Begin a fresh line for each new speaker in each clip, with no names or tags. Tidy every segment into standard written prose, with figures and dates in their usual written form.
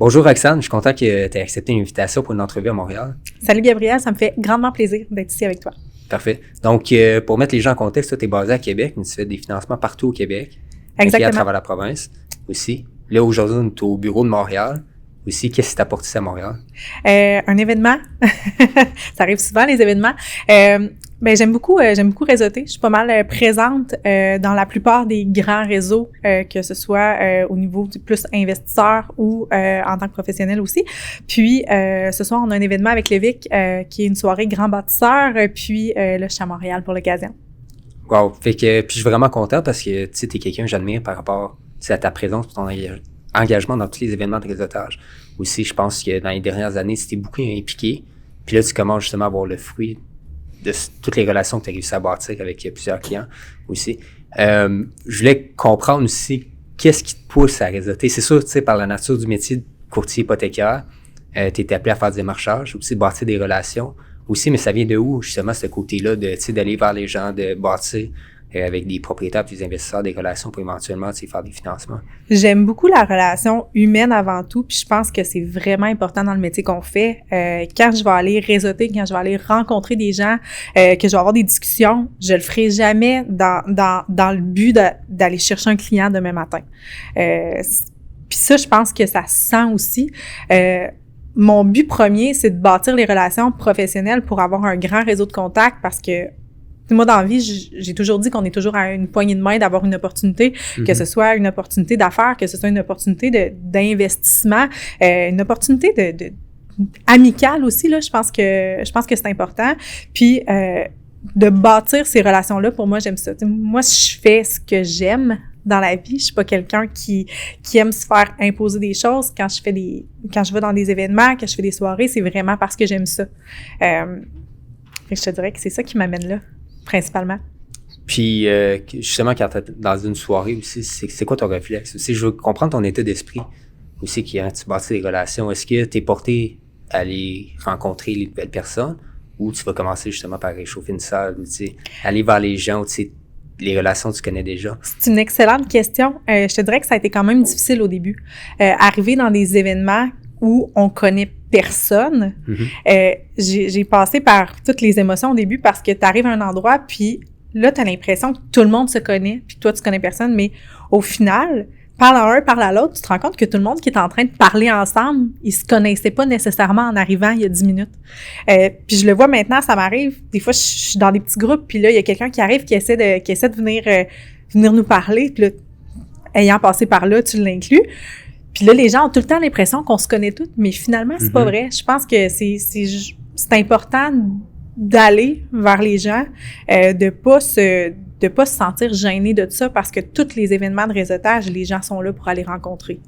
Bonjour Roxane, je suis content que tu aies accepté une invitation pour une entrevue à Montréal.
Salut Gabriel, ça me fait grandement plaisir d'être ici avec toi.
Parfait. Donc, pour mettre les gens en contexte, toi, tu es basé à Québec, mais tu fais des financements partout au Québec.
Exactement.
À travers la province aussi. Là, aujourd'hui, on est au bureau de Montréal. Aussi, qu'est-ce qui t'a apporté ça à Montréal?
Un événement. Ça arrive souvent, les événements. J'aime beaucoup réseauter. Je suis pas mal présente dans la plupart des grands réseaux, que ce soit au niveau du plus investisseur ou en tant que professionnel aussi. Puis, ce soir, on a un événement avec Lévic qui est une soirée grand bâtisseur. Puis, là, je suis à Montréal pour l'occasion.
Wow! Fait que, puis je suis vraiment content parce que, tu sais, t'es quelqu'un que j'admire par rapport, à ta présence et ton engagement dans tous les événements de réseautage. Aussi, je pense que dans les dernières années, tu t'es beaucoup impliqué. Puis là, tu commences justement à avoir le fruit de toutes les relations que tu as réussi à bâtir avec plusieurs clients aussi. Je voulais comprendre aussi qu'est-ce qui te pousse à réseauter. C'est sûr, tu sais, par la nature du métier de courtier hypothécaire, tu es appelé à faire du démarchage, aussi bâtir des relations aussi, mais ça vient de où, justement, ce côté-là de, tu sais, d'aller vers les gens, de bâtir avec des propriétaires et des investisseurs des relations pour éventuellement, tu sais, faire des financements?
J'aime beaucoup la relation humaine avant tout, puis je pense que c'est vraiment important dans le métier qu'on fait. Quand je vais aller réseauter, quand je vais aller rencontrer des gens, que je vais avoir des discussions, je le ferai jamais dans le but d'aller chercher un client demain matin. Puis ça, je pense que ça se sent aussi. Mon but premier, c'est de bâtir les relations professionnelles pour avoir un grand réseau de contacts parce que moi, dans la vie, j'ai toujours dit qu'on est toujours à une poignée de main d'avoir une opportunité, que ce soit une opportunité d'affaires, que ce soit une opportunité d'investissement, une opportunité de amicale aussi, là. Je pense que c'est important. Puis, de bâtir ces relations-là, pour moi, j'aime ça. T'sais, moi, je fais ce que j'aime dans la vie. Je suis pas quelqu'un qui aime se faire imposer des choses. Quand je vais dans des événements, quand je fais des soirées, c'est vraiment parce que j'aime ça. Je te dirais que c'est ça qui m'amène là, principalement.
Puis, justement, quand tu es dans une soirée aussi, c'est quoi ton réflexe? Si je veux comprendre ton état d'esprit aussi, quand tu bâtis des relations, est-ce que tu es porté à aller rencontrer les nouvelles personnes ou tu vas commencer justement par réchauffer une salle, tu sais, aller vers les gens, tu sais, les relations tu connais déjà?
C'est une excellente question. Je te dirais que ça a été quand même difficile au début. Arriver dans des événements où on connaît personne, j'ai passé par toutes les émotions au début parce que tu arrives à un endroit, puis là, tu as l'impression que tout le monde se connaît, puis que toi, tu connais personne, mais au final, parle à un, parle à l'autre, tu te rends compte que tout le monde qui est en train de parler ensemble, ils se connaissaient pas nécessairement en arrivant il y a 10 minutes. Puis je le vois maintenant, ça m'arrive, des fois, je suis dans des petits groupes, puis là, il y a quelqu'un qui arrive, qui essaie de venir nous parler, puis là, ayant passé par là, tu l'inclus. Puis là, les gens ont tout le temps l'impression qu'on se connaît toutes, mais finalement, c'est pas vrai. Je pense que c'est important d'aller vers les gens, de pas se sentir gêné de ça parce que tous les événements de réseautage, les gens sont là pour aller rencontrer.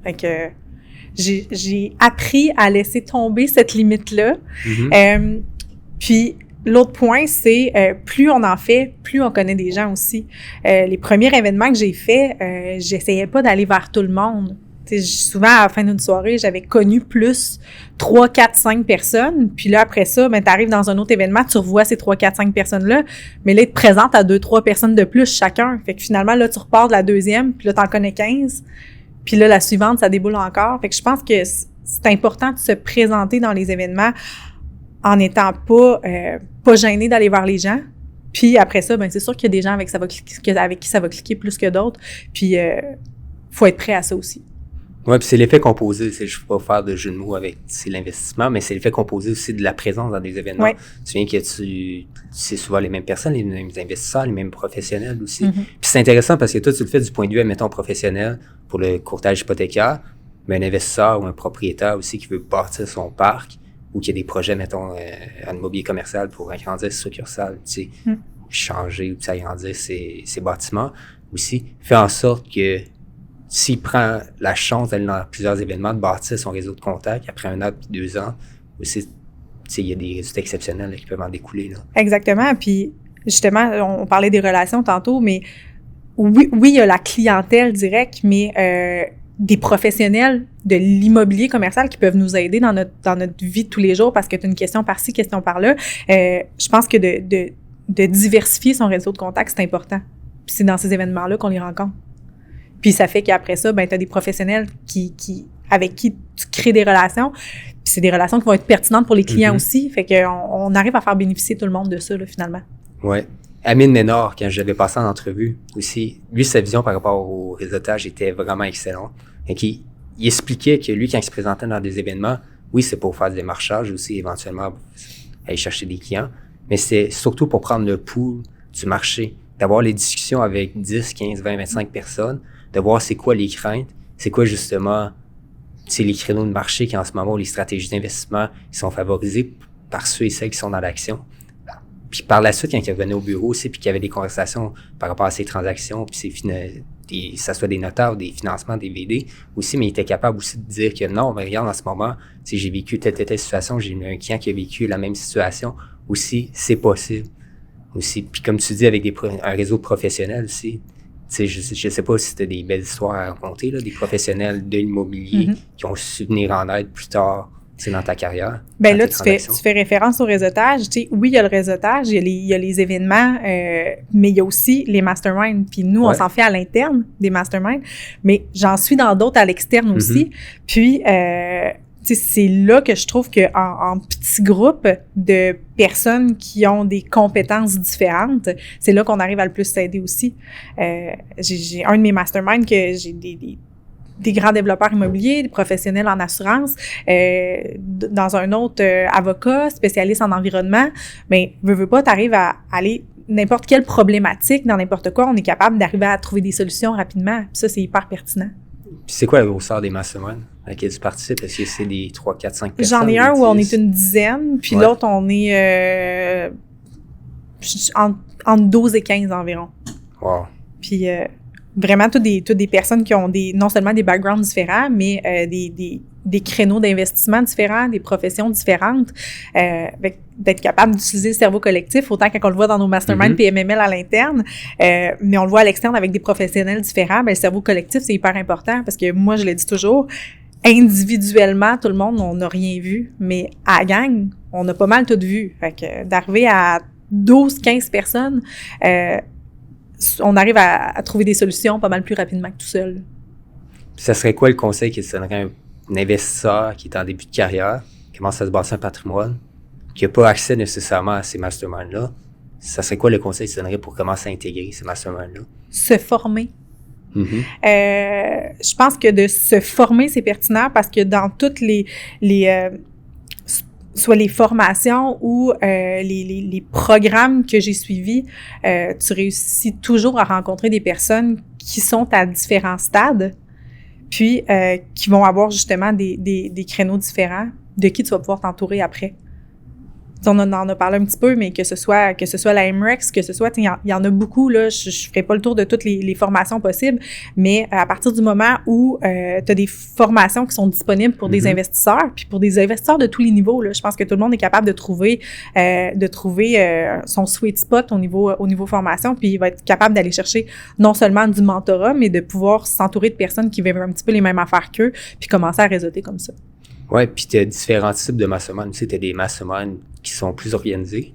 Fait que j'ai appris à laisser tomber cette limite-là. Puis l'autre point, c'est plus on en fait, plus on connaît des gens aussi. Les premiers événements que j'ai faits, j'essayais pas d'aller vers tout le monde. T'sais, souvent, à la fin d'une soirée, j'avais connu plus 3, 4, 5 personnes. Puis là, après ça, ben, t'arrives dans un autre événement, tu revois ces 3, 4, 5 personnes-là. Mais là, ils te présentent à 2, 3 personnes de plus chacun. Fait que finalement, là, tu repars de la deuxième, puis là, t'en connais 15. Puis là, la suivante, ça déboule encore. Fait que je pense que c'est important de se présenter dans les événements en n'étant pas gêné d'aller voir les gens. Puis après ça, ben c'est sûr qu'il y a des gens avec qui ça va cliquer plus que d'autres. Puis, faut être prêt à ça aussi.
Oui, puis c'est l'effet composé. Je ne veux pas faire de jeu de mots avec l'investissement, mais c'est l'effet composé aussi de la présence dans des événements.
Ouais.
Tu viens que c'est souvent les mêmes personnes, les mêmes investisseurs, les mêmes professionnels aussi. Puis c'est intéressant parce que toi, tu le fais du point de vue, mettons, professionnel pour le courtage hypothécaire, mais un investisseur ou un propriétaire aussi qui veut bâtir son parc ou qui a des projets, mettons, en immobilier commercial pour agrandir ses succursales, tu sais, changer ou agrandir ses bâtiments aussi, fait en sorte que s'il prend la chance d'aller dans plusieurs événements, de bâtir son réseau de contacts après 1 an puis 2 ans, aussi, il y a des résultats exceptionnels là, qui peuvent en découler. Là.
Exactement. Puis, justement, on parlait des relations tantôt, mais oui, il y a la clientèle directe, mais des professionnels de l'immobilier commercial qui peuvent nous aider dans notre vie de tous les jours parce que tu as une question par-ci, question par-là. Je pense que de diversifier son réseau de contacts, c'est important. Puis c'est dans ces événements-là qu'on les rencontre. Puis ça fait qu'après ça, ben, tu as des professionnels qui avec qui tu crées des relations. Puis c'est des relations qui vont être pertinentes pour les clients aussi. Fait qu'on arrive à faire bénéficier tout le monde de ça, là, finalement.
Ouais. Amine Ménard, quand je l'avais passé en entrevue aussi, lui, sa vision par rapport au réseautage était vraiment excellente. Et il expliquait que lui, quand il se présentait dans des événements, oui, c'est pour faire des démarchages aussi, éventuellement, aller chercher des clients, mais c'est surtout pour prendre le pouls du marché, d'avoir les discussions avec 10, 15, 20, 25 personnes, de voir c'est quoi les craintes, c'est quoi justement les créneaux de marché qui en ce moment, les stratégies d'investissement, qui sont favorisées par ceux et celles qui sont dans l'action. Puis par la suite, quand il revenait au bureau aussi, puis qu'il y avait des conversations par rapport à ses transactions, puis que ça soit des notaires ou des financements, des VD aussi, mais il était capable aussi de dire que non, mais regarde, en ce moment, j'ai vécu telle situation, j'ai eu un client qui a vécu la même situation, aussi, c'est possible. Aussi. Puis comme tu dis, avec un réseau de professionnels aussi, je sais pas si tu as des belles histoires à raconter, là, des professionnels de l'immobilier qui ont su venir en aide plus tard. C'est dans ta carrière.
Ben là, tu fais référence au réseautage. Tu sais, oui, il y a le réseautage, il y a les événements, mais il y a aussi les masterminds. Puis nous, on s'en fait à l'interne, des masterminds, mais j'en suis dans d'autres à l'externe aussi. Puis, tu sais, c'est là que je trouve qu'en petits groupes de personnes qui ont des compétences différentes, c'est là qu'on arrive à le plus s'aider aussi. J'ai un de mes masterminds que j'ai des grands développeurs immobiliers, des professionnels en assurance, dans un autre avocat, spécialiste en environnement, mais veux pas, t'arrives à aller n'importe quelle problématique dans n'importe quoi, on est capable d'arriver à trouver des solutions rapidement. Puis ça, c'est hyper pertinent.
Puis c'est quoi la grosseur des masterminds à laquelle tu participes? Est-ce que c'est des 3, 4, 5 personnes?
J'en ai un où on est une dizaine, puis l'autre, on est entre 12 et 15 environ.
Wow.
Puis vraiment, toutes des personnes qui ont non seulement des backgrounds différents, mais des créneaux d'investissement différents, des professions différentes, d'être capable d'utiliser le cerveau collectif, autant quand on le voit dans nos masterminds PMML à l'interne, mais on le voit à l'externe avec des professionnels différents, ben le cerveau collectif, c'est hyper important, parce que moi, je le dis toujours, individuellement, tout le monde, on n'a rien vu, mais à la gang, on a pas mal tout vu. Fait que d'arriver à 12, 15 personnes, on arrive à trouver des solutions pas mal plus rapidement que tout seul.
Ça serait quoi le conseil que tu donnerais à un investisseur qui est en début de carrière, qui commence à se bâtir un patrimoine, qui n'a pas accès nécessairement à ces masterminds-là? Ça serait quoi le conseil que tu donnerais pour commencer à intégrer ces masterminds-là?
Se former. Je pense que de se former, c'est pertinent parce que dans toutes les soit les formations ou les programmes que j'ai suivis, tu réussis toujours à rencontrer des personnes qui sont à différents stades, puis qui vont avoir justement des créneaux différents de qui tu vas pouvoir t'entourer après. On en a parlé un petit peu, mais que ce soit la MREX, que ce soit, il y en a beaucoup, là, je ferai pas le tour de toutes les formations possibles, mais à partir du moment où tu as des formations qui sont disponibles pour des investisseurs, puis pour des investisseurs de tous les niveaux, là, je pense que tout le monde est capable de trouver son sweet spot au niveau formation, puis il va être capable d'aller chercher non seulement du mentorat, mais de pouvoir s'entourer de personnes qui vivent un petit peu les mêmes affaires qu'eux, puis commencer à réseauter comme ça.
Ouais, puis tu as différents types de mastermind. Tu sais, tu as des masterminds qui sont plus organisés,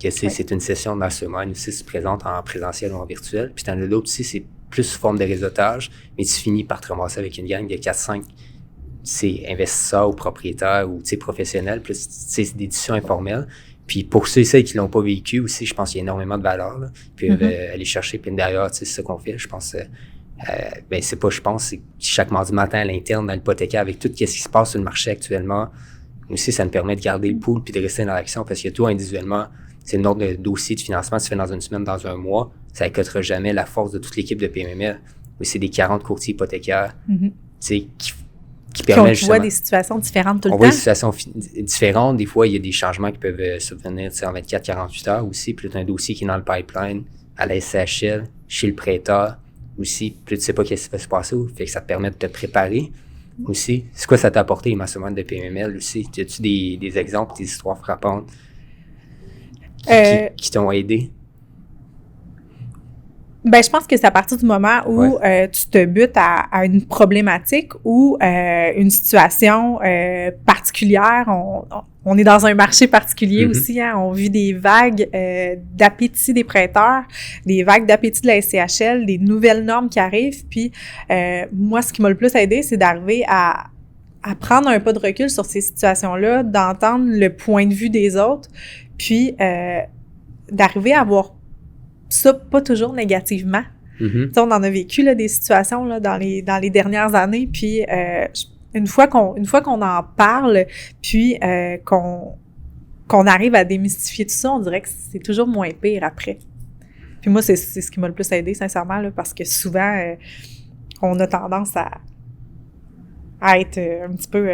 que c'est une session de mastermind aussi, se présente en présentiel ou en virtuel. Puis tu en as d'autres aussi, c'est plus sous forme de réseautage, mais tu finis par te ramasser avec une gang de 4-5 investisseurs ou propriétaires ou professionnels, plus c'est des discussions informelles. Puis pour ceux et celles qui l'ont pas vécu aussi, je pense qu'il y a énormément de valeur, là. Puis aller chercher, puis derrière, c'est ce qu'on fait, je pense. C'est chaque mardi matin à l'interne dans l'hypothécaire avec tout ce qui se passe sur le marché actuellement. Aussi, ça nous permet de garder le pool puis de rester dans l'action parce que toi, individuellement, c'est le nombre de dossiers de financement que tu fais dans une semaine, dans un mois, ça n'écoutera jamais la force de toute l'équipe de PMML. Mais c'est des 40 courtiers hypothécaires qui permettent justement... On voit
des situations différentes tout le temps.
On voit des situations différentes. Des fois, il y a des changements qui peuvent survenir en 24-48 heures aussi. Puis tu as un dossier qui est dans le pipeline, à la SCHL, chez le prêteur aussi. Puis tu sais pas qu'est-ce qui va se passer. Fait que ça te permet de te préparer aussi. C'est quoi ça t'a apporté, les masterminds de PMML aussi? As-tu des exemples, des histoires frappantes qui t'ont aidé?
Ben, je pense que c'est à partir du moment où tu te butes à une problématique ou une situation particulière. On est dans un marché particulier aussi, hein. On vit des vagues d'appétit des prêteurs, des vagues d'appétit de la SCHL, des nouvelles normes qui arrivent. Puis moi, ce qui m'a le plus aidé, c'est d'arriver à à prendre un pas de recul sur ces situations-là, d'entendre le point de vue des autres, puis d'arriver à voir ça pas toujours négativement.
Mm-hmm.
On en a vécu là, des situations là, dans les dernières années, puis une fois qu'on en parle, puis qu'on arrive à démystifier tout ça, on dirait que c'est toujours moins pire après. Puis moi, c'est ce qui m'a le plus aidé, sincèrement, là, parce que souvent, on a tendance à être un petit peu...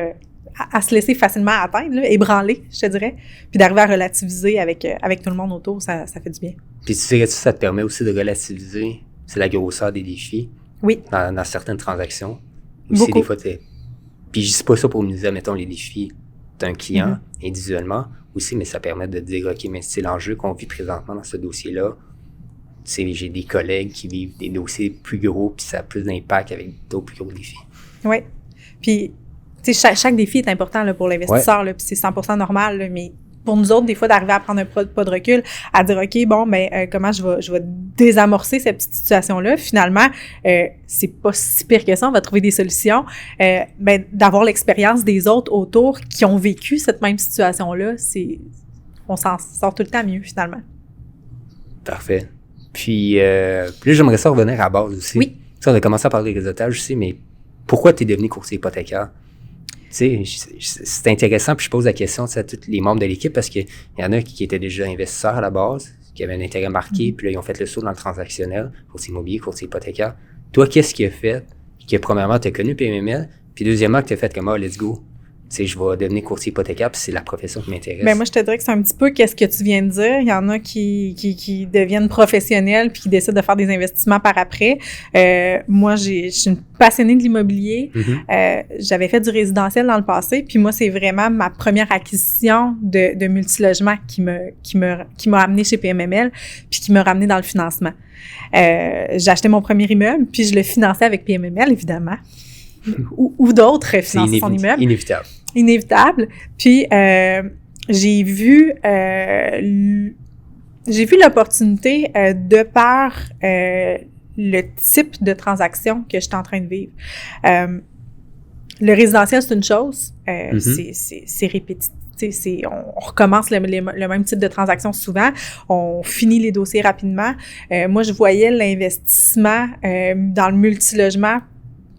à se laisser facilement atteindre, là, ébranler, je te dirais, puis d'arriver à relativiser avec tout le monde autour, ça fait du bien.
Puis tu dirais que ça te permet aussi de relativiser, c'est la grosseur des défis.
Oui.
Dans certaines transactions. Aussi,
beaucoup.
Des fois, puis je dis pas ça pour nous dire, mettons, les défis d'un client individuellement aussi, mais ça permet de dire, OK, mais c'est l'enjeu qu'on vit présentement dans ce dossier-là. J'ai des collègues qui vivent des dossiers plus gros, puis ça a plus d'impact avec d'autres plus gros défis.
Oui. Puis, tu sais, chaque défi est important là, pour l'investisseur, là, puis c'est 100% normal, là, mais pour nous autres, des fois, d'arriver à prendre un pas de recul, à dire, OK, bon, ben comment je vais désamorcer cette petite situation-là. Finalement, c'est pas si pire que ça, on va trouver des solutions. Ben, d'avoir l'expérience des autres autour qui ont vécu cette même situation-là, on s'en sort tout le temps mieux, finalement.
Parfait. Puis là, j'aimerais ça revenir à la base aussi.
Oui.
On a commencé à parler des réseautage aussi, mais pourquoi tu es devenu courtier hypothécaire? Tu sais, c'est intéressant, puis je pose la question à tous les membres de l'équipe parce qu'il y en a qui étaient déjà investisseurs à la base, qui avaient un intérêt marqué, puis là, ils ont fait le saut dans le transactionnel, courtier immobilier, courtier hypothécaire. Toi, qu'est-ce qui a fait que, premièrement, tu as connu PMML, puis deuxièmement, que tu as fait comme, let's go. Tu sais, je vais devenir courtier hypothécaire, puis c'est la profession qui m'intéresse.
Ben moi, je te dirais que c'est un petit peu qu'est-ce que tu viens de dire. Il y en a qui deviennent professionnels puis qui décident de faire des investissements par après. Moi, je suis une passionnée de l'immobilier. J'avais fait du résidentiel dans le passé, puis moi, c'est vraiment ma première acquisition de multilogement qui m'a amené chez PMML puis qui m'a ramené dans le financement. J'ai acheté mon premier immeuble, puis je le finançais avec PMML, évidemment. Ou d'autres financer son immeuble. Inévitable. Puis, j'ai vu l'opportunité de par le type de transaction que je suis en train de vivre. Le résidentiel, c'est une chose. C'est répétitif. On recommence le même type de transaction souvent. On finit les dossiers rapidement. Moi, je voyais l'investissement dans le multilogement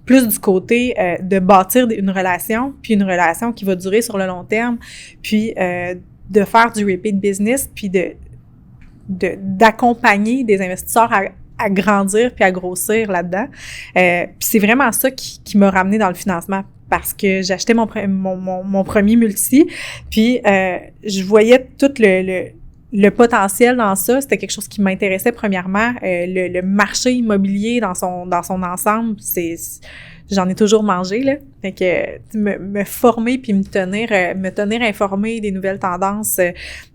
plus du côté de bâtir une relation, puis une relation qui va durer sur le long terme, puis de faire du repeat business, puis d'accompagner des investisseurs à grandir puis à grossir là-dedans. Puis c'est vraiment ça qui m'a ramené dans le financement, parce que j'achetais mon premier multi, puis je voyais tout le potentiel dans ça. C'était quelque chose qui m'intéressait premièrement. Le marché immobilier dans son ensemble, j'en ai toujours mangé, là. Fait que me former puis me tenir informée des nouvelles tendances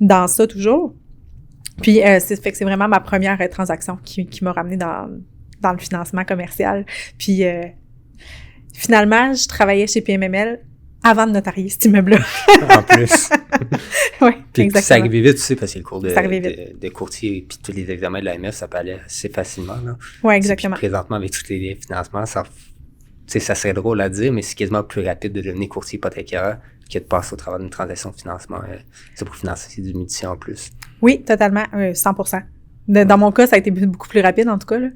dans ça toujours. Puis fait que c'est vraiment ma première transaction qui m'a ramenée dans le financement commercial. Puis finalement, je travaillais chez PMML avant de notarier cet immeuble-là.
En plus.
Oui, exactement.
Ça arrivait vite, tu sais, parce que le cours
de
courtier et puis tous les examens de l'AMF, ça peut aller assez facilement.
Oui, exactement.
Puis présentement, avec tous les financements, ça serait drôle à dire, mais c'est quasiment plus rapide de devenir courtier hypothécaire que de passer au travers d'une transaction de financement. C'est pour financer du multi en plus.
Oui, totalement, 100%. Dans mon cas, ça a été beaucoup plus rapide, en tout cas, là.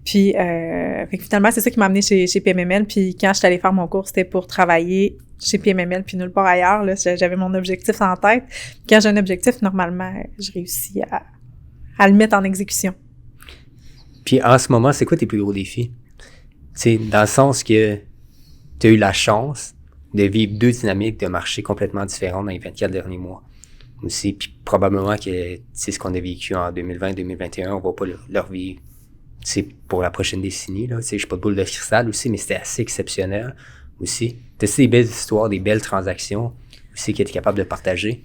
Puis, fait que finalement, c'est ça qui m'a amené chez PMML. Puis, quand je suis allée faire mon cours, c'était pour travailler chez PMML puis nulle part ailleurs, là. J'avais mon objectif en tête. Quand j'ai un objectif, normalement, je réussis à le mettre en exécution.
Puis, en ce moment, c'est quoi tes plus gros défis? Tu sais, dans le sens que tu as eu la chance de vivre deux dynamiques de marché complètement différentes dans les 24 derniers mois. Aussi, puis probablement que c'est ce qu'on a vécu en 2020-2021, on va pas le revivre pour la prochaine décennie. Là. Je suis pas de boule de cristal aussi, mais c'était assez exceptionnel aussi. Tu as des belles histoires, des belles transactions aussi que tu es capable de partager.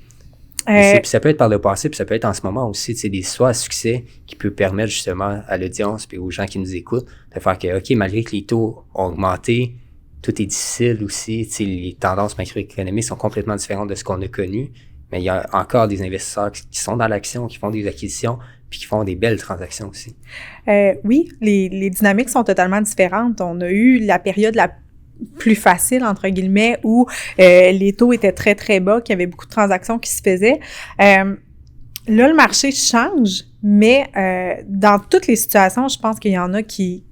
Puis ça peut être par le passé, puis ça peut être en ce moment aussi, des histoires à succès qui peuvent permettre justement à l'audience et aux gens qui nous écoutent de faire que, OK, malgré que les taux ont augmenté, tout est difficile aussi. Les tendances macroéconomiques sont complètement différentes de ce qu'on a connu. Mais il y a encore des investisseurs qui sont dans l'action, qui font des acquisitions, puis qui font des belles transactions aussi.
Oui, les dynamiques sont totalement différentes. On a eu la période plus facile, entre guillemets, où les taux étaient très, très bas, qu'il y avait beaucoup de transactions qui se faisaient. Là, le marché change, mais dans toutes les situations, je pense qu'il y en a qui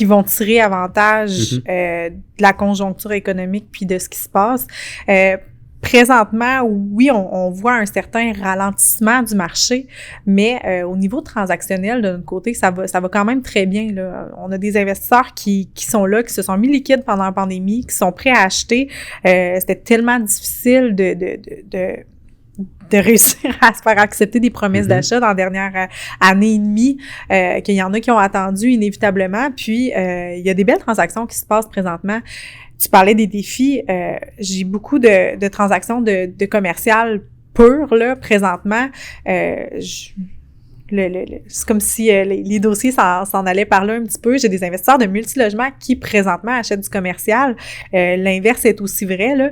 vont tirer avantage de la conjoncture économique puis de ce qui se passe. Présentement, oui, on voit un certain ralentissement du marché, mais au niveau transactionnel, de notre côté, ça va quand même très bien, là. On a des investisseurs qui sont là, qui se sont mis liquides pendant la pandémie, qui sont prêts à acheter. C'était tellement difficile de réussir à se faire accepter des promesses d'achat dans la dernière année et demie, qu'il y en a qui ont attendu inévitablement. Puis, il y a des belles transactions qui se passent présentement. Tu parlais des défis. J'ai beaucoup de transactions de commercial pur, là, présentement. C'est comme si les dossiers s'en allaient par là un petit peu. J'ai des investisseurs de multilogements qui, présentement, achètent du commercial. L'inverse est aussi vrai, là.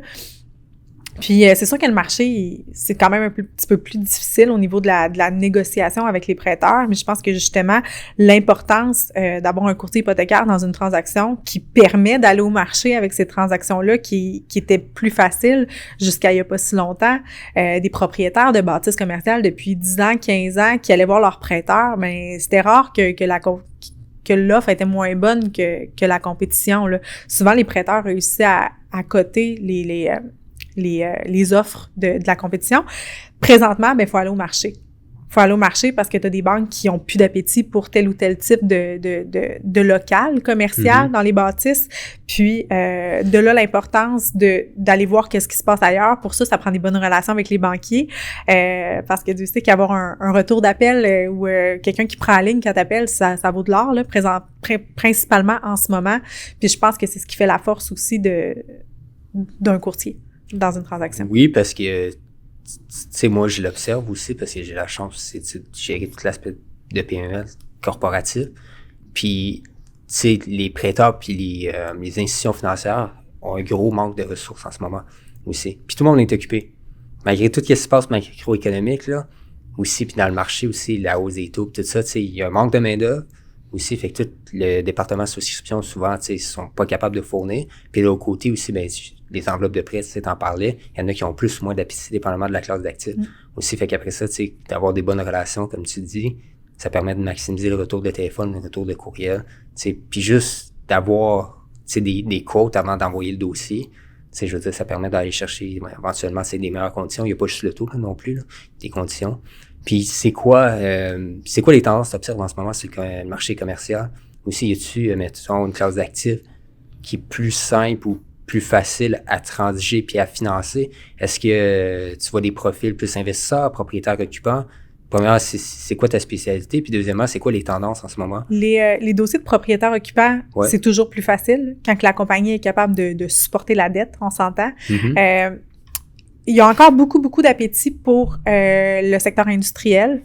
Puis c'est sûr que le marché, c'est quand même petit peu plus difficile au niveau de la négociation avec les prêteurs, mais je pense que justement, l'importance d'avoir un courtier hypothécaire dans une transaction qui permet d'aller au marché avec ces transactions-là qui étaient plus faciles jusqu'à il y a pas si longtemps. Des propriétaires de bâtisses commerciales depuis 10 ans, 15 ans qui allaient voir leurs prêteurs, mais c'était rare que l'offre était moins bonne que la compétition, là. Souvent, les prêteurs réussissaient à coter les offres de la compétition. Présentement, il faut aller au marché. Il faut aller au marché parce que tu as des banques qui ont plus d'appétit pour tel ou tel type de local commercial dans les bâtisses. Puis, de là, l'importance d'aller voir qu'est-ce qui se passe ailleurs. Pour ça prend des bonnes relations avec les banquiers. Parce que tu sais qu'avoir un retour d'appel ou quelqu'un qui prend la ligne quand t'appelle, ça vaut de l'or, là, principalement en ce moment. Puis, je pense que c'est ce qui fait la force aussi d'un courtier dans une transaction.
Oui, parce que, tu sais, moi, je l'observe aussi parce que j'ai la chance de gérer tout l'aspect de PME corporatif. Puis, tu sais, les prêteurs puis les institutions financières ont un gros manque de ressources en ce moment aussi. Puis tout le monde est occupé. Malgré tout ce qui se passe macroéconomique, là, aussi, puis dans le marché aussi, la hausse des taux, puis tout ça, tu sais, il y a un manque de main-d'œuvre aussi, fait que tout le département de souscription, souvent, tu sais, ils sont pas capables de fournir. Puis de l'autre côté aussi, ben, les enveloppes de prêt, tu sais, t'en parlais, il y en a qui ont plus ou moins d'appétit, dépendamment de la classe d'actifs. Aussi, fait qu'après ça, tu sais, d'avoir des bonnes relations, comme tu dis, ça permet de maximiser le retour de téléphone, le retour de courriel, tu sais, puis juste d'avoir, tu sais, des quotes avant d'envoyer le dossier. Tu sais, je veux dire, ça permet d'aller chercher, éventuellement, c'est des meilleures conditions. Il n'y a pas juste le taux, là, non plus, là, des conditions. Puis c'est quoi les tendances que tu observes en ce moment sur le marché commercial? Aussi, y a-tu, mettons, une classe d'actifs qui est plus simple ou plus facile à transiger puis à financer? Est-ce que tu vois des profils plus investisseurs, propriétaires occupants? Premièrement, c'est quoi ta spécialité? Puis deuxièmement, c'est quoi les tendances en ce moment?
Les dossiers de propriétaires occupants, c'est toujours plus facile quand la compagnie est capable de supporter la dette, on s'entend. Il y a encore beaucoup d'appétit pour le secteur industriel.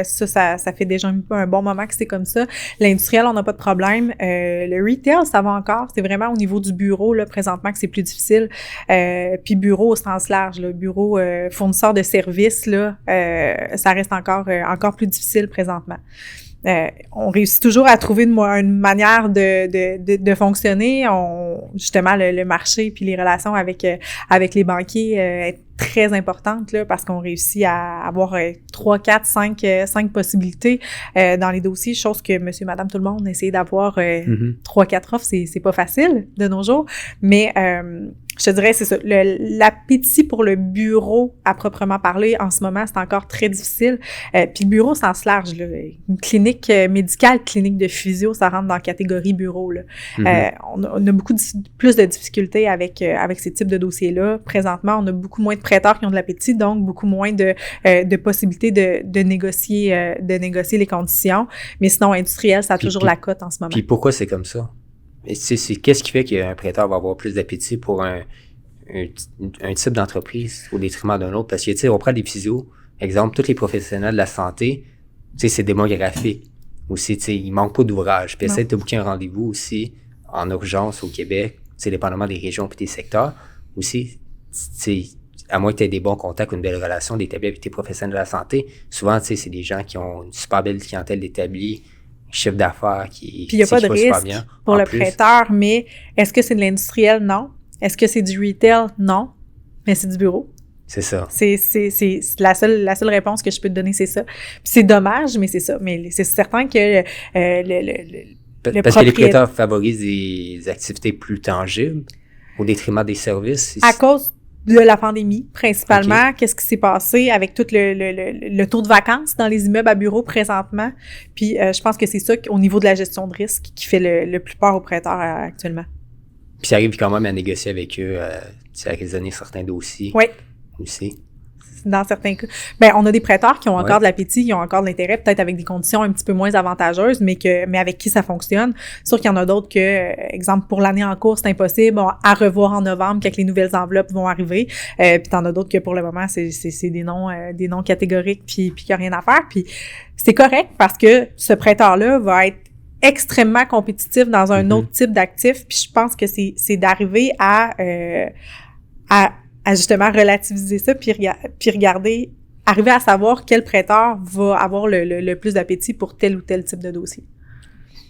Ça fait déjà un bon moment que c'est comme ça. L'industriel, on n'a pas de problème. Le retail, ça va encore. C'est vraiment au niveau du bureau, là, présentement, que c'est plus difficile. Puis bureau au sens large, là, bureau fournisseur de services, là, ça reste encore plus difficile présentement. On réussit toujours à trouver une manière de fonctionner. Justement, le marché puis les relations avec les banquiers est très importante là, parce qu'on réussit à avoir 3, 4, 5 possibilités dans les dossiers, chose que monsieur, madame, tout le monde essaie d'avoir 3, 4 offres, c'est pas facile de nos jours, mais je te dirais, c'est ça. L'appétit pour le bureau, à proprement parler, en ce moment, c'est encore très difficile. Puis le bureau, au sens large, là, une clinique médicale, clinique de physio, ça rentre dans la catégorie bureau, là. On a beaucoup plus de difficultés avec ces types de dossiers-là. Présentement, on a beaucoup moins de prêteurs qui ont de l'appétit, donc beaucoup moins de possibilités de négocier les conditions. Mais sinon, industriel, ça a toujours la cote en ce moment.
Puis pourquoi c'est comme ça? C'est qu'est-ce qui fait qu'un prêteur va avoir plus d'appétit pour un type d'entreprise au détriment d'un autre? Parce que, tu sais, on prend des physios, exemple, tous les professionnels de la santé, tu sais, c'est démographique. Aussi, tu sais, il manque pas d'ouvrage. Puis essaie de booker un rendez-vous aussi en urgence au Québec, tu sais, dépendamment des régions et des secteurs. Aussi, tu sais, à moins que tu aies des bons contacts, une belle relation d'établir avec tes professionnels de la santé, souvent, tu sais, c'est des gens qui ont une super belle clientèle d'établie, chiffre d'affaires qui
Puis il n'y a pas de risque
bien,
pour le prêteur, mais est-ce que c'est de l'industriel? Non. Est-ce que c'est du retail? Non. Mais c'est du bureau.
C'est ça.
C'est la seule réponse que je peux te donner, c'est ça. Puis c'est dommage, mais c'est ça. Mais c'est certain que
parce que les prêteurs favorisent des activités plus tangibles au détriment des services.
À cause de la pandémie, principalement. Okay. Qu'est-ce qui s'est passé avec tout le taux de vacances dans les immeubles à bureaux présentement? Puis je pense que c'est ça au niveau de la gestion de risque qui fait le plus peur aux prêteurs actuellement.
Puis ça arrive quand même à négocier avec eux, à raisonner certains dossiers.
Oui.
Aussi.
Dans certains cas. Ben, on a des prêteurs qui ont encore de l'appétit, qui ont encore de l'intérêt, peut-être avec des conditions un petit peu moins avantageuses, mais avec qui ça fonctionne. Sûr qu'il y en a d'autres que, exemple, pour l'année en cours, c'est impossible, à revoir en novembre quand les nouvelles enveloppes vont arriver. Puis t'en as d'autres que pour le moment, c'est des noms catégoriques, puis qu'il n'y a rien à faire. Puis c'est correct parce que ce prêteur-là va être extrêmement compétitif dans un autre type d'actif. Puis je pense que c'est d'arriver à justement relativiser ça, puis regarder, arriver à savoir quel prêteur va avoir le plus d'appétit pour tel ou tel type de dossier.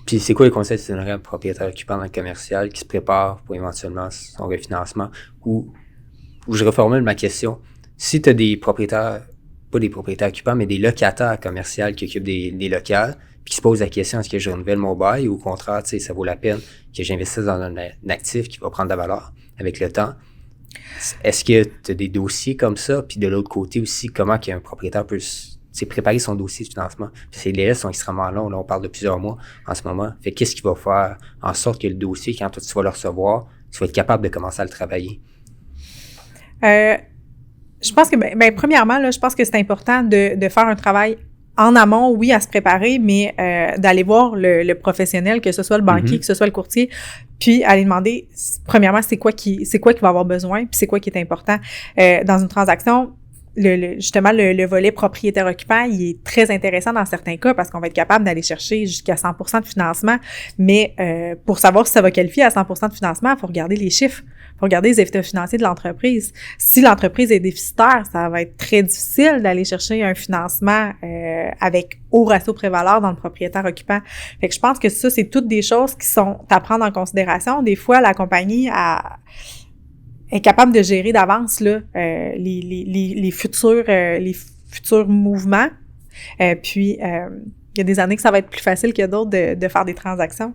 Puis c'est quoi les conseils que tu donnerais à un propriétaire occupant dans le commercial qui se prépare pour éventuellement son refinancement? Ou je reformule ma question. Si tu as des propriétaires, pas des propriétaires occupants, mais des locataires commerciaux qui occupent des locales, puis qui se posent la question, est-ce que je renouvelle mon bail ou au contraire, tu sais, ça vaut la peine que j'investisse dans un actif qui va prendre de la valeur avec le temps? Est-ce que tu as des dossiers comme ça? Puis de l'autre côté aussi, comment qu'un propriétaire peut préparer son dossier de financement? Puis ces délais sont extrêmement longs. Là, on parle de plusieurs mois en ce moment. Fait qu'est-ce qui va faire en sorte que le dossier, quand toi, tu vas le recevoir, tu vas être capable de commencer à le travailler?
Je pense que, premièrement, là, je pense que c'est important de faire un travail en amont, oui, à se préparer, mais d'aller voir le professionnel, que ce soit le banquier, que ce soit le courtier, puis aller demander, premièrement, c'est quoi qu'il va avoir besoin, puis c'est quoi qui est important. Dans une transaction, justement, le volet propriétaire-occupant, il est très intéressant dans certains cas parce qu'on va être capable d'aller chercher jusqu'à 100% de financement, mais pour savoir si ça va qualifier à 100% de financement, il faut regarder les chiffres. Il faut regarder les effets financiers de l'entreprise. Si l'entreprise est déficitaire, ça va être très difficile d'aller chercher un financement avec haut ratio pré-valeur dans le propriétaire occupant. Fait que je pense que ça, c'est toutes des choses qui sont à prendre en considération. Des fois, la compagnie est capable de gérer d'avance là les futurs mouvements. Puis, il y a des années que ça va être plus facile que d'autres de faire des transactions.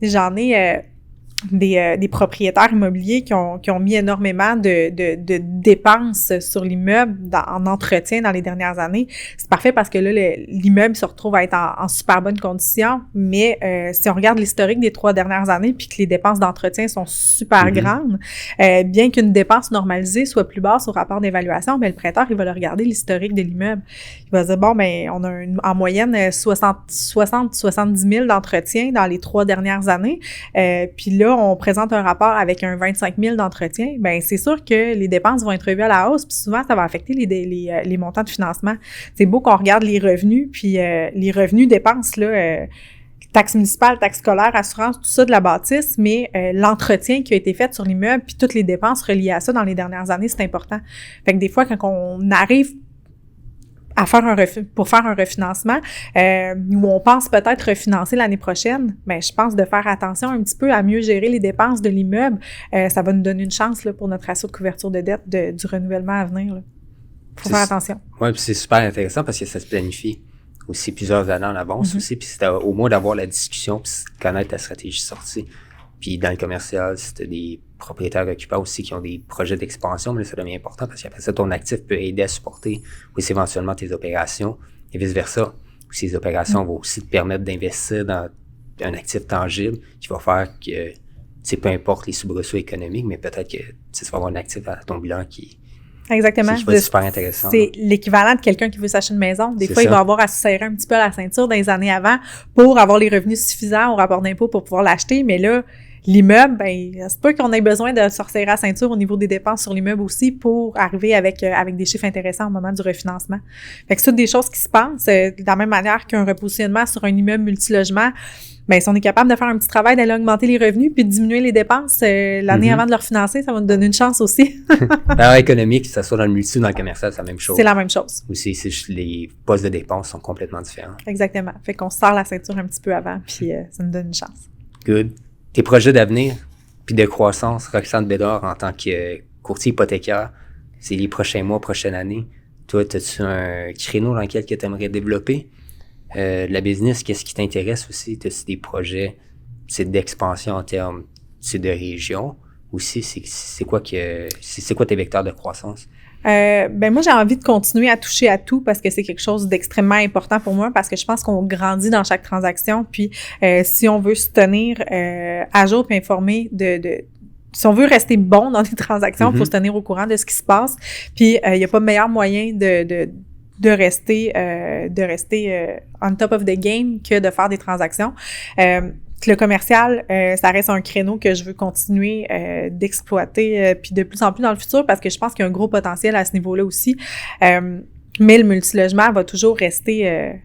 J'en ai... des propriétaires immobiliers qui ont mis énormément de dépenses sur l'immeuble en entretien dans les dernières années. C'est parfait parce que là, l'immeuble se retrouve à être en super bonne condition, mais si on regarde l'historique des 3 dernières années puis que les dépenses d'entretien sont super grandes, bien qu'une dépense normalisée soit plus basse au rapport d'évaluation, le prêteur, il va le regarder l'historique de l'immeuble. Il va dire, bon, on a en moyenne 70 000 d'entretien dans les 3 dernières années, puis là, on présente un rapport avec un 25 000 d'entretien, c'est sûr que les dépenses vont être revues à la hausse, puis souvent, ça va affecter les montants de financement. C'est beau qu'on regarde les revenus, puis les revenus dépenses, là, taxes municipales, taxes scolaires, assurance, tout ça de la bâtisse, mais l'entretien qui a été fait sur l'immeuble, puis toutes les dépenses reliées à ça dans les dernières années, c'est important. Fait que des fois, quand on arrive à faire pour faire un refinancement, où on pense peut-être refinancer l'année prochaine, je pense de faire attention un petit peu à mieux gérer les dépenses de l'immeuble. Ça va nous donner une chance là, pour notre ratio de couverture de dette du renouvellement à venir. Il faut faire attention.
Oui, puis c'est super intéressant parce que ça se planifie aussi plusieurs années en avance aussi, puis c'est au moins d'avoir la discussion puis de connaître ta stratégie sortie. Puis dans le commercial, si tu as des propriétaires occupants aussi qui ont des projets d'expansion, mais là, ça devient important parce qu'après ça, ton actif peut aider à supporter aussi éventuellement tes opérations et vice-versa. Ces opérations vont aussi te permettre d'investir dans un actif tangible qui va faire que, peu importe les soubresauts économiques, mais peut-être que tu vas avoir un actif à ton bilan qui
Exactement.
va être super intéressant.
C'est l'équivalent de quelqu'un qui veut s'acheter une maison. Des fois, il va avoir à se serrer un petit peu à la ceinture dans les années avant pour avoir les revenus suffisants au rapport d'impôt pour pouvoir l'acheter, mais là, l'immeuble, c'est pas qu'on ait besoin de se resserrer à la ceinture au niveau des dépenses sur l'immeuble aussi pour arriver avec des chiffres intéressants au moment du refinancement. Fait que c'est toutes des choses qui se passent. De la même manière qu'un repositionnement sur un immeuble multilogement, ben si on est capable de faire un petit travail d'aller augmenter les revenus puis de diminuer les dépenses l'année avant de leur financer, ça va nous donner une chance aussi.
L'erreur économique, que ce soit dans le multi ou dans le commercial, c'est la même chose.
C'est la même chose.
Aussi, c'est juste les postes de dépenses sont complètement différents.
Exactement. Fait qu'on se serre la ceinture un petit peu avant, puis ça nous donne une chance.
Good. Tes projets d'avenir puis de croissance, Roxane Bédard, en tant que courtier hypothécaire, c'est les prochains mois, prochaine année. Toi, as-tu un créneau dans lequel tu aimerais développer? La business, qu'est-ce qui t'intéresse aussi? As-tu des projets d'expansion en termes de région? Aussi, c'est quoi tes vecteurs de croissance?
Ben moi, j'ai envie de continuer à toucher à tout parce que c'est quelque chose d'extrêmement important pour moi parce que je pense qu'on grandit dans chaque transaction. Puis, si on veut se tenir à jour et informé si on veut rester bon dans les transactions, il faut se tenir au courant de ce qui se passe. Puis, il n'y a pas meilleur moyen de rester on top of the game que de faire des transactions. Le commercial, ça reste un créneau que je veux continuer d'exploiter puis de plus en plus dans le futur parce que je pense qu'il y a un gros potentiel à ce niveau-là aussi. Mais le multilogement va toujours rester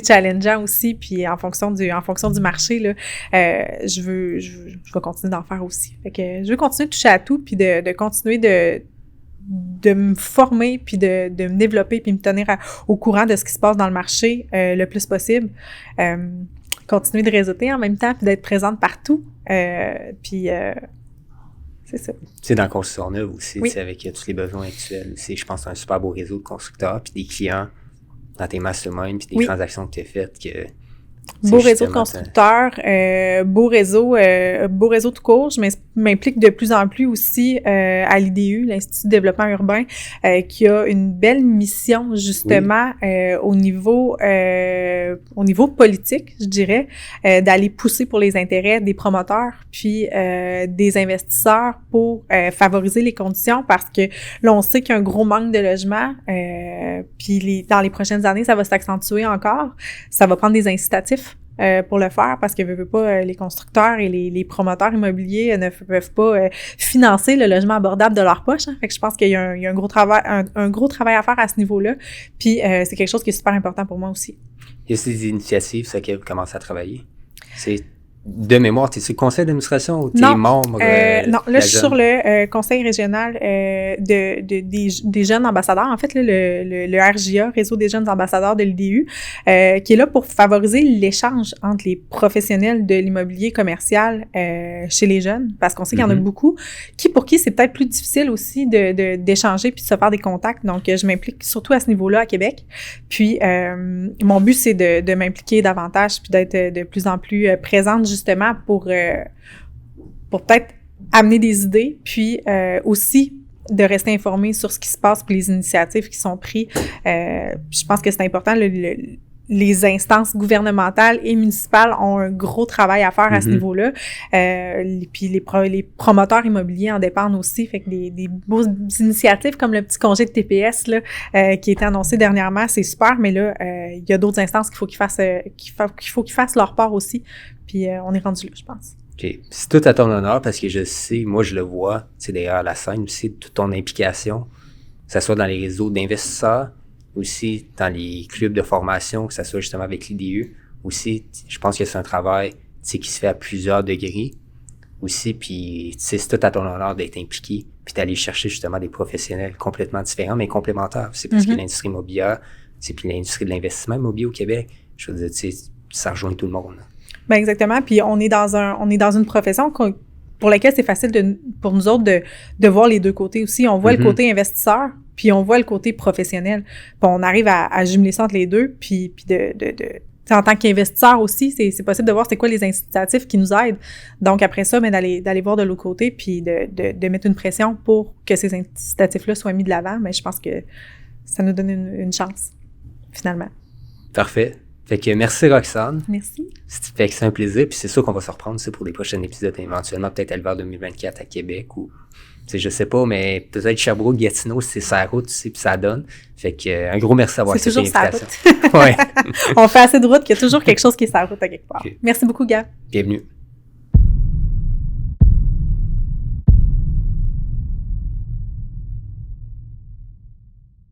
challengeant aussi, puis en fonction du marché, là, je vais continuer d'en faire aussi. Fait que je veux continuer de toucher à tout puis de continuer de me former, puis de me développer, puis me tenir au courant de ce qui se passe dans le marché le plus possible. Continuer de réseauter en même temps, puis d'être présente partout. Puis c'est ça.
Tu sais, dans la construction neuve aussi,
oui.
Avec tous les besoins actuels aussi, je pense que c'est un super beau réseau de constructeurs, puis des clients dans tes masterminds, puis des transactions que tu as faites que...
Beau réseau de constructeurs, beau réseau tout court. Je m'implique de plus en plus aussi à l'IDU, l'Institut de développement urbain, qui a une belle mission justement au niveau politique, je dirais, d'aller pousser pour les intérêts des promoteurs puis des investisseurs pour favoriser les conditions parce que là, on sait qu'il y a un gros manque de logements puis dans les prochaines années, ça va s'accentuer encore. Ça va prendre des incitatifs pour le faire parce que veut pas les constructeurs et les promoteurs immobiliers ne peuvent pas financer le logement abordable de leur poche. Hein. Fait que je pense qu'il y a un gros travail à faire à ce niveau-là. Puis c'est quelque chose qui est super important pour moi aussi.
Il y a ces initiatives sur lesquelles vous commencez à travailler. C'est de mémoire, tu es sur le conseil d'administration ou tu es membre?
Non, là, je suis sur le conseil régional des jeunes ambassadeurs. En fait, là, le RJA, Réseau des jeunes ambassadeurs de l'IDU, qui est là pour favoriser l'échange entre les professionnels de l'immobilier commercial chez les jeunes, parce qu'on sait qu'il y en a beaucoup, pour qui c'est peut-être plus difficile aussi d'échanger puis de se faire des contacts. Donc, je m'implique surtout à ce niveau-là à Québec. Puis, mon but, c'est de m'impliquer davantage puis d'être de plus en plus présente justement pour peut-être amener des idées, puis aussi de rester informé sur ce qui se passe puis les initiatives qui sont prises. Je pense que c'est important. Les instances gouvernementales et municipales ont un gros travail à faire à ce niveau-là. Puis les promoteurs immobiliers en dépendent aussi. Fait que des beaux initiatives comme le petit congé de TPS là, qui a été annoncé dernièrement, c'est super, mais là, il y a d'autres instances qu'il faut qu'ils fassent leur part aussi. Puis on est rendu là, je pense.
OK. C'est tout à ton honneur parce que je sais, moi je le vois, c'est derrière la scène aussi, toute ton implication, que ce soit dans les réseaux d'investisseurs, aussi dans les clubs de formation, que ce soit justement avec l'IDU. Aussi, je pense que c'est un travail qui se fait à plusieurs degrés aussi. Puis c'est tout à ton honneur d'être impliqué puis d'aller chercher justement des professionnels complètement différents, mais complémentaires. C'est parce que l'industrie immobilière, puis l'industrie de l'investissement immobilier au Québec, je veux dire, ça rejoint tout le monde.
Ben exactement. Puis on est dans une profession pour laquelle c'est facile pour nous autres de voir les deux côtés aussi. On voit le côté investisseur, puis on voit le côté professionnel. Puis on arrive à jumeler ça entre les deux, puis en tant qu'investisseur aussi, c'est possible de voir c'est quoi les incitatifs qui nous aident. Donc après ça, ben d'aller voir de l'autre côté, puis de mettre une pression pour que ces incitatifs-là soient mis de l'avant. Mais je pense que ça nous donne une chance, finalement.
Parfait. Fait que merci Roxane.
Merci.
Fait que c'est un plaisir, puis c'est sûr qu'on va se reprendre pour des prochains épisodes, éventuellement peut-être à l'hiver 2024 à Québec ou je sais pas, mais peut-être Sherbrooke, Gatineau, c'est sa route aussi, puis ça donne. Fait que un gros merci d'avoir accepté l'invitation.
C'est toujours sa route. Ouais. On fait assez de route qu'il y a toujours quelque chose qui est sa route à quelque part. Okay. Merci beaucoup, Gab.
Bienvenue.